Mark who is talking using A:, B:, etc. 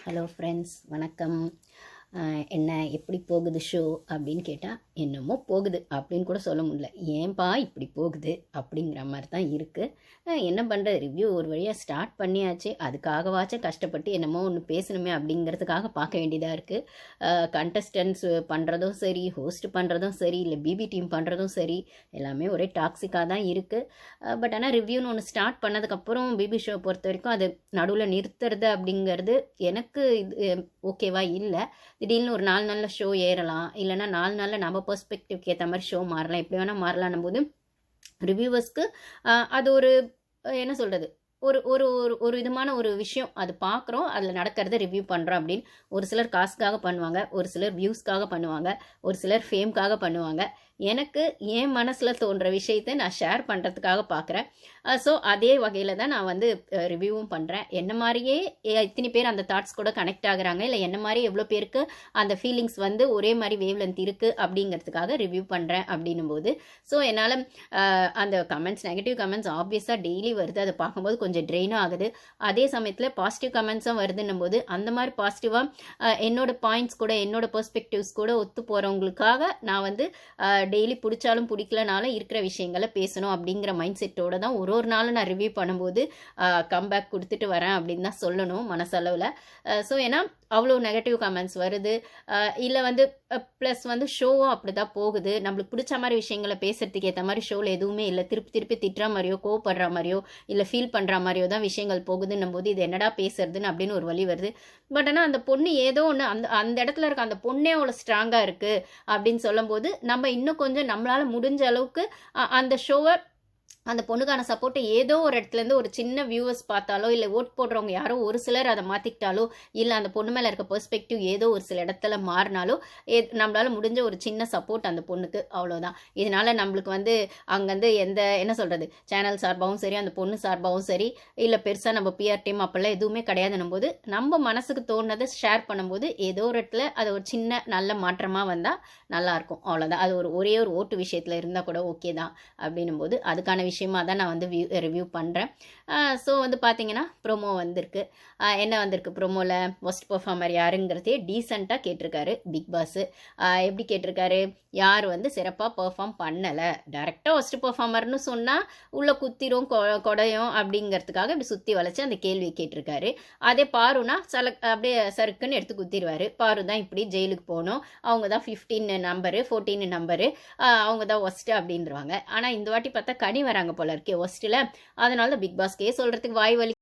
A: Hello friends, வணக்கம். என்ன எப்படி போகுது ஷோ அப்படின்னு கேட்டால், என்னமோ போகுது அப்படின்னு கூட சொல்ல முடியல. ஏன்பா இப்படி போகுது அப்படிங்கிற மாதிரி தான் இருக்குது. என்ன பண்ணுறது, ரிவ்யூ ஒரு வழியாக ஸ்டார்ட் பண்ணியாச்சு. அதுக்காகவாச்சும் கஷ்டப்பட்டு என்னமோ ஒன்று பேசணுமே அப்படிங்கிறதுக்காக பார்க்க வேண்டியதாக இருக்குது. கண்டஸ்டன்ஸ் பண்ணுறதும் சரி, ஹோஸ்ட் பண்ணுறதும் சரி, இல்லை பிபி டீம் பண்ணுறதும் சரி, எல்லாமே ஒரே டாக்ஸிக்காக தான் இருக்குது. பட் ஆனால் ரிவ்யூன்னு ஒன்று ஸ்டார்ட் பண்ணதுக்கப்புறம் பிபி ஷோ பொறுத்த வரைக்கும் அது நடுவில் நிறுத்துறது அப்படிங்கிறது எனக்கு இது ஓகேவா இல்லை. திடீர்னு ஒரு 4 நாளில் ஷோ ஏறலாம், இல்லைனா 4 நாளில் நம்ம பெர்ஸ்பெக்டிவ்க்கு ஏற்ற மாதிரி ஷோ மாறலாம், எப்படி வேணால் மாறலான்னும் போது ரிவ்யூவர்ஸ்க்கு அது ஒரு என்ன சொல்கிறது, ஒரு ஒரு ஒரு ஒரு விதமான ஒரு விஷயம். அது பார்க்குறோம், அதில் நடக்கிறத ரிவ்யூ பண்ணுறோம் அப்படின்னு. ஒரு சிலர் காசுக்காக பண்ணுவாங்க, ஒரு சிலர் வியூஸ்க்காக பண்ணுவாங்க, ஒரு சிலர் ஃபேம்காக பண்ணுவாங்க. எனக்கு என் மனசில் தோன்ற விஷயத்தை நான் ஷேர் பண்ணுறதுக்காக பார்க்குறேன். ஸோ அதே வகையில் தான் நான் வந்து ரிவ்யூவும் பண்ணுறேன். என்ன மாதிரியே இத்தனை பேர் அந்த தாட்ஸ் கூட கனெக்ட் ஆகுறாங்க, இல்லை என்ன மாதிரி எவ்வளோ பேருக்கு அந்த ஃபீலிங்ஸ் வந்து ஒரே மாதிரி வேவ் லென்த் இருக்குது அப்படிங்கிறதுக்காக ரிவ்யூ பண்ணுறேன் அப்படின்னும் போது, ஸோ என்னால் அந்த கமெண்ட்ஸ், நெகட்டிவ் கமெண்ட்ஸ் ஆப்வியஸாக டெய்லி வருது. அதை பார்க்கும்போது கொஞ்சம் ட்ரெயினும் ஆகுது. அதே சமயத்தில் பாசிட்டிவ் கமெண்ட்ஸும் வருதுன்னும் போது, அந்த மாதிரி பாசிட்டிவாக என்னோட பாயிண்ட்ஸ் கூட, என்னோட பெர்ஸ்பெக்டிவ்ஸ் கூட ஒத்து போகிறவங்களுக்காக நான் வந்து டெய்லி பிடிச்சாலும் பிடிக்கலனாலும் இருக்கிற விஷயங்களை பேசணும் அப்படிங்கிற மைண்ட் செட்டோட தான் ஒரு நாளும் நான் ரிவ்யூ பண்ணும்போது கம்பேக் கொடுத்துட்டு வரேன் அப்படின்னு தான் சொல்லணும் மனசளவில். ஸோ ஏன்னா அவ்வளோ நெகட்டிவ் கமெண்ட்ஸ் வருது. இல்லை வந்து ப்ளஸ் வந்து ஷோவும் அப்படி தான் போகுது. நம்மளுக்கு பிடிச்ச மாதிரி விஷயங்களை பேசுகிறதுக்கு ஏற்ற மாதிரி ஷோவில் எதுவுமே இல்லை. திருப்பி திருப்பி திட்டுற மாதிரியோ, கோவப்படுற மாதிரியோ, இல்லை ஃபீல் பண்ணுற மாதிரியோ தான் விஷயங்கள் போகுதுன்னும் போது, இது என்னடா பேசுறதுன்னு அப்படின்னு ஒரு வழி வருது. பட் ஆனால் அந்த பொண்ணு ஏதோ ஒன்று அந்த அந்த இடத்துல இருக்க அந்த பொண்ணே அவ்வளோ ஸ்ட்ராங்காக இருக்குது அப்படின்னு சொல்லும்போது, நம்ம இன்னும் கொஞ்சம் நம்மளால் முடிஞ்ச அளவுக்கு அந்த ஷோவை, அந்த பொண்ணுக்கான சப்போர்ட்டை ஏதோ ஒரு இடத்துலேருந்து ஒரு சின்ன வியூவர்ஸ் பார்த்தாலோ, இல்லை ஓட் போடுறவங்க யாரோ ஒரு சிலர் அதை மாற்றிக்கிட்டாலோ, இல்லை அந்த பொண்ணு மேலே இருக்க பெர்ஸ்பெக்டிவ் ஏதோ ஒரு சில இடத்துல மாறினாலோ, நம்மளால் முடிஞ்ச ஒரு சின்ன சப்போர்ட் அந்த பொண்ணுக்கு, அவ்வளோதான். இதனால் நம்மளுக்கு வந்து அங்கேருந்து எந்த என்ன சொல்கிறது, சேனல் சார்பாகவும் சரி, அந்த பொண்ணு சார்பாகவும் சரி, இல்லை பெருசாக நம்ம பிஆர் டீம் அப்போல்லாம் எதுவுமே கிடையாதுன்னும் போது, நம்ம மனசுக்கு தோணுனதை ஷேர் பண்ணும்போது ஏதோ ஒரு இடத்துல அது ஒரு சின்ன நல்ல மாற்றமாக வந்தால் நல்லாயிருக்கும், அவ்வளோதான். அது ஒரே ஒரு ஓட்டு விஷயத்தில் இருந்தால் கூட ஓகே தான் அப்படின்னும் போது, அதுக்கான விஷயமாக தான் நான் வந்து ரிவ்யூ பண்ணுறேன். ஸோ வந்து பார்த்தீங்கன்னா ப்ரோமோ வந்திருக்கு. என்ன வந்திருக்கு ப்ரோமோவில், ஒஸ்ட் பெர்ஃபார்மர் யாருங்கிறதே டீசெண்டாக கேட்டிருக்காரு பிக் பாஸ். எப்படி கேட்டிருக்காரு, யார் வந்து சிறப்பாக பெர்ஃபார்ம் பண்ணலை, டேரெக்டாக ஒஸ்ட் பெர்ஃபார்மர்னு சொன்னால் உள்ளே குத்திரும் கொடையும் அப்படிங்கிறதுக்காக இப்படி சுற்றி வளைச்சி அந்த கேள்வி கேட்டிருக்காரு. அதே பாருனா அப்படியே சறுக்குன்னு எடுத்து குத்திடுவார். பாரு தான் இப்படி ஜெயிலுக்கு போகணும், அவங்க தான் 15 நம்பரு 14 நம்பரு, அவங்க தான் ஒஸ்ட்டு அப்படின்றவாங்க. ஆனால் இந்த வாட்டி பார்த்தா கனி வராங்க போல இருக்கே ஒஸ்ட்டில். அதனால தான் பிக் பாஸ்கே சொல்கிறதுக்கு வாய் வலி